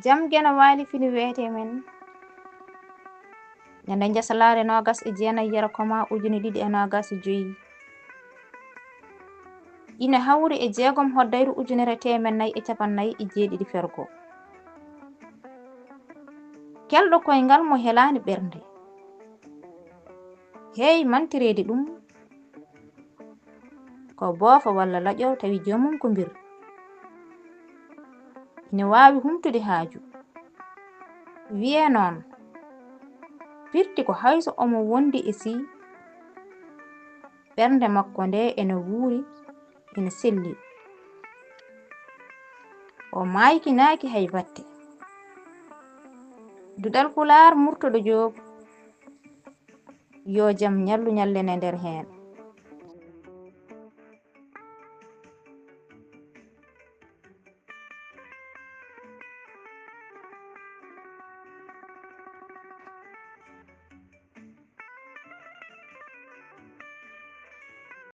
Jam gena waali fini weete men ñande Njeslaare nogas e jeenayi Yarkomaa ujune ɗiɗi e nogas e joyi. Ina hawri e jeegom hoddayru ujunere teemen 450 fergo. Kelɗo koyngal mo helaani ɓernde. Heewi mantireede ɗum ko boofa walla laƴo tawi joomum ko mbir. Ina waawi humtude haaju. Wi'e noon firti ko hayso omo wondi e si ɓernde makko nde ene wuuri ene selli. O maykinaaki hay batte. Duɗal Pulaar Murtuɗo Joob yo jam ñallu ñallene nder heen.